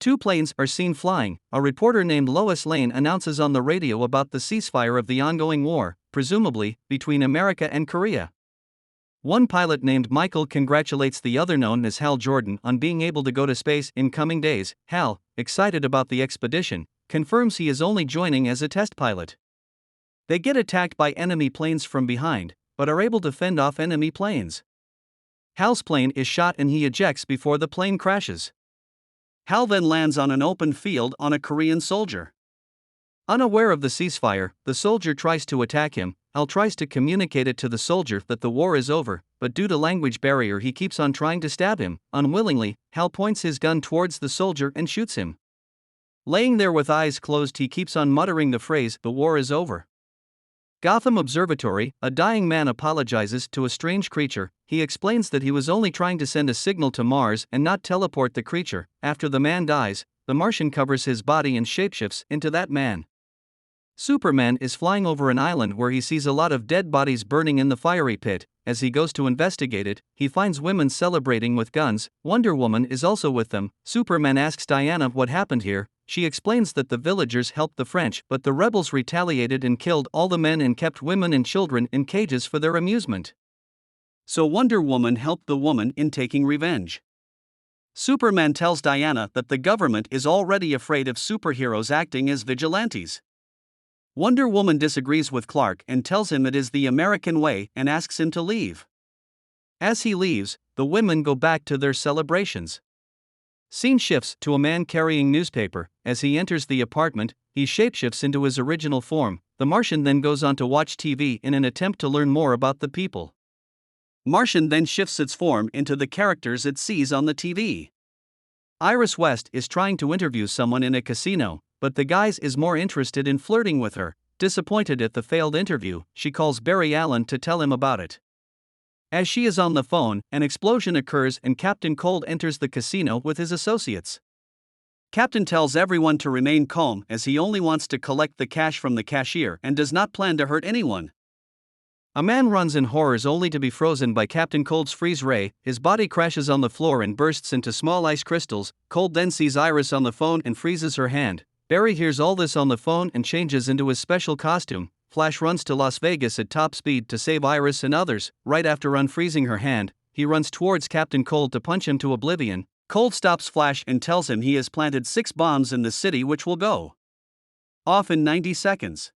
Two planes are seen flying. A reporter named Lois Lane announces on the radio about the ceasefire of the ongoing war, presumably, between America and Korea. One pilot named Michael congratulates the other, known as Hal Jordan, on being able to go to space in coming days. Hal, excited about the expedition, confirms he is only joining as a test pilot. They get attacked by enemy planes from behind, but are able to fend off enemy planes. Hal's plane is shot and he ejects before the plane crashes. Hal then lands on an open field on a Korean soldier. Unaware of the ceasefire, the soldier tries to attack him. Hal tries to communicate it to the soldier that the war is over, but due to language barrier he keeps on trying to stab him. Unwillingly, Hal points his gun towards the soldier and shoots him. Laying there with eyes closed, he keeps on muttering the phrase, "The war is over." Gotham Observatory, a dying man apologizes to a strange creature. He explains that he was only trying to send a signal to Mars and not teleport the creature. After the man dies, the Martian covers his body and shapeshifts into that man. Superman is flying over an island where he sees a lot of dead bodies burning in the fiery pit. As he goes to investigate it, he finds women celebrating with guns. Wonder Woman is also with them. Superman asks Diana what happened here. She explains that the villagers helped the French, but the rebels retaliated and killed all the men and kept women and children in cages for their amusement. So Wonder Woman helped the woman in taking revenge. Superman tells Diana that the government is already afraid of superheroes acting as vigilantes. Wonder Woman disagrees with Clark and tells him it is the American way and asks him to leave. As he leaves, the women go back to their celebrations. Scene shifts to a man carrying newspaper. As he enters the apartment, he shapeshifts into his original form. The Martian then goes on to watch TV in an attempt to learn more about the people. Martian then shifts its form into the characters it sees on the TV. Iris West is trying to interview someone in a casino, but the guy is more interested in flirting with her. Disappointed at the failed interview, she calls Barry Allen to tell him about it. As she is on the phone, an explosion occurs and Captain Cold enters the casino with his associates. Captain tells everyone to remain calm as he only wants to collect the cash from the cashier and does not plan to hurt anyone. A man runs in horrors only to be frozen by Captain Cold's freeze ray. His body crashes on the floor and bursts into small ice crystals. Cold then sees Iris on the phone and freezes her hand. Barry hears all this on the phone and changes into his special costume. Flash runs to Las Vegas at top speed to save Iris and others. Right after unfreezing her hand, he runs towards Captain Cold to punch him to oblivion. Cold stops Flash and tells him he has planted 6 bombs in the city which will go off in 90 seconds.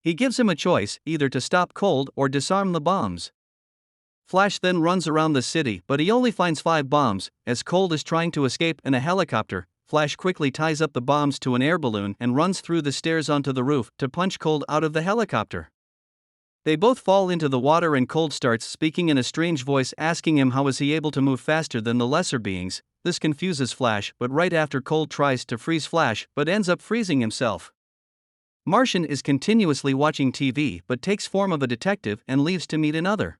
He gives him a choice, either to stop Cold or disarm the bombs. Flash then runs around the city, but he only finds 5 bombs. As Cold is trying to escape in a helicopter, Flash quickly ties up the bombs to an air balloon and runs through the stairs onto the roof to punch Cold out of the helicopter. They both fall into the water and Cold starts speaking in a strange voice asking him how is he able to move faster than the lesser beings. This confuses Flash, but right after Cold tries to freeze Flash but ends up freezing himself. Martian is continuously watching TV but takes form of a detective and leaves to meet another.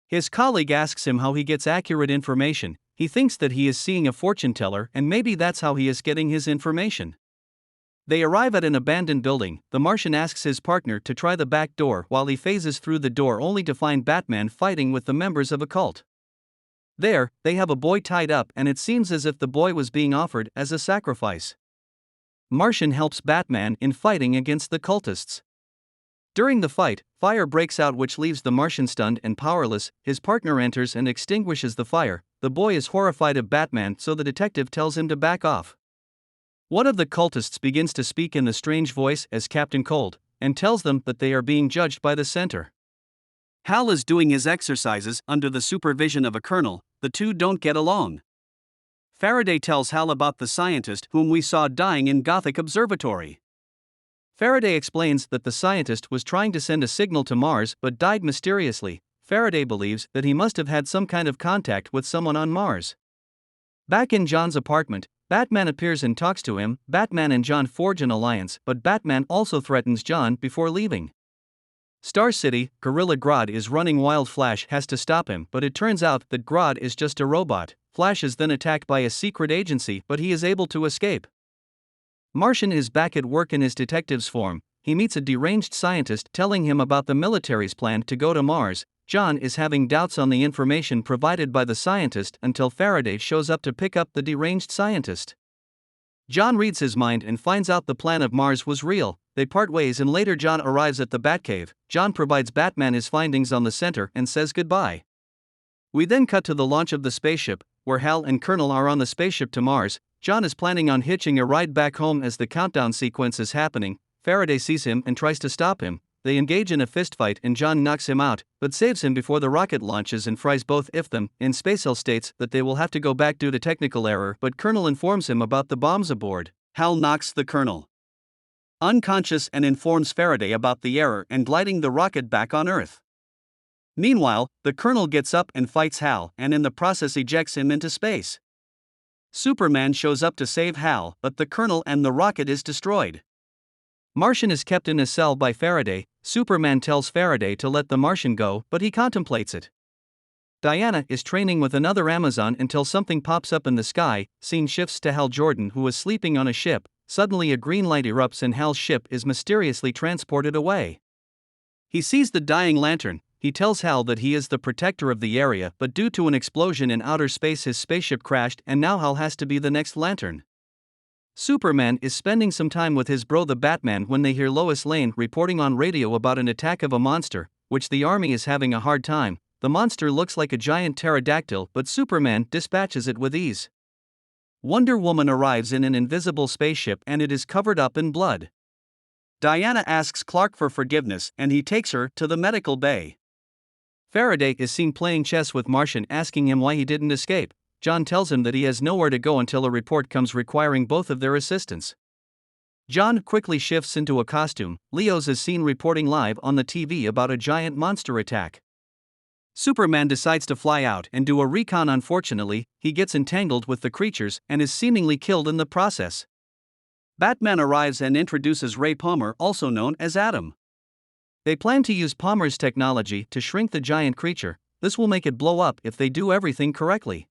His colleague asks him how he gets accurate information. He thinks that he is seeing a fortune teller and maybe that's how he is getting his information. They arrive at an abandoned building. The Martian asks his partner to try the back door while he phases through the door only to find Batman fighting with the members of a cult. There, they have a boy tied up and it seems as if the boy was being offered as a sacrifice. Martian helps Batman in fighting against the cultists. During the fight, fire breaks out which leaves the Martian stunned and powerless. His partner enters and extinguishes the fire. The boy is horrified of Batman, so the detective tells him to back off. One of the cultists begins to speak in the strange voice as Captain Cold, and tells them that they are being judged by the center. Hal is doing his exercises under the supervision of a colonel. The two don't get along. Faraday tells Hal about the scientist whom we saw dying in Gothic Observatory. Faraday explains that the scientist was trying to send a signal to Mars but died mysteriously. Faraday believes that he must have had some kind of contact with someone on Mars. Back in John's apartment, Batman appears and talks to him. Batman and John forge an alliance, but Batman also threatens John before leaving. Star City, Gorilla Grodd is running wild. Flash has to stop him, but it turns out that Grodd is just a robot. Flash is then attacked by a secret agency, but he is able to escape. Martian is back at work in his detective's form. He meets a deranged scientist telling him about the military's plan to go to Mars. John is having doubts on the information provided by the scientist until Faraday shows up to pick up the deranged scientist. John reads his mind and finds out the plan of Mars was real. They part ways and later John arrives at the Batcave. John provides Batman his findings on the center and says goodbye. We then cut to the launch of the spaceship, where Hal and Colonel are on the spaceship to Mars. John is planning on hitching a ride back home as the countdown sequence is happening. Faraday sees him and tries to stop him. They engage in a fistfight and John knocks him out, but saves him before the rocket launches and fries both of them. In space, Hal states that they will have to go back due to technical error, but Colonel informs him about the bombs aboard. Hal knocks the Colonel unconscious and informs Faraday about the error and gliding the rocket back on Earth. Meanwhile, the Colonel gets up and fights Hal and in the process ejects him into space. Superman shows up to save Hal, but the Colonel and the rocket is destroyed. Martian is kept in a cell by Faraday. Superman tells Faraday to let the Martian go, but he contemplates it. Diana is training with another Amazon until something pops up in the sky. Scene shifts to Hal Jordan, who is sleeping on a ship. Suddenly a green light erupts and Hal's ship is mysteriously transported away. He sees the dying lantern. He tells Hal that he is the protector of the area, but due to an explosion in outer space his spaceship crashed and now Hal has to be the next lantern. Superman is spending some time with his bro the Batman when they hear Lois Lane reporting on radio about an attack of a monster, which the army is having a hard time. The monster looks like a giant pterodactyl, but Superman dispatches it with ease. Wonder Woman arrives in an invisible spaceship and it is covered up in blood. Diana asks Clark for forgiveness and he takes her to the medical bay. Faraday is seen playing chess with Martian, asking him why he didn't escape. John tells him that he has nowhere to go until a report comes requiring both of their assistance. John quickly shifts into a costume. Leos is seen reporting live on the TV about a giant monster attack. Superman decides to fly out and do a recon. Unfortunately, he gets entangled with the creatures and is seemingly killed in the process. Batman arrives and introduces Ray Palmer, also known as Adam. They plan to use Palmer's technology to shrink the giant creature. This will make it blow up if they do everything correctly.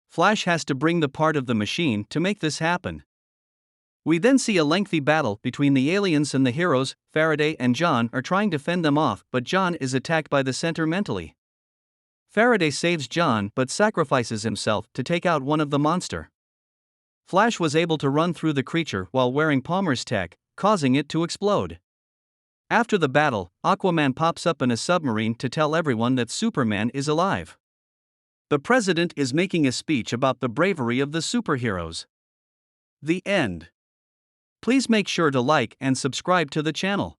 Flash has to bring the part of the machine to make this happen. We then see a lengthy battle between the aliens and the heroes. Faraday and John are trying to fend them off, but John is attacked by the center mentally. Faraday saves John but sacrifices himself to take out one of the monster. Flash was able to run through the creature while wearing Palmer's tech, causing it to explode. After the battle, Aquaman pops up in a submarine to tell everyone that Superman is alive. The president is making a speech about the bravery of the superheroes. The end. Please make sure to like and subscribe to the channel.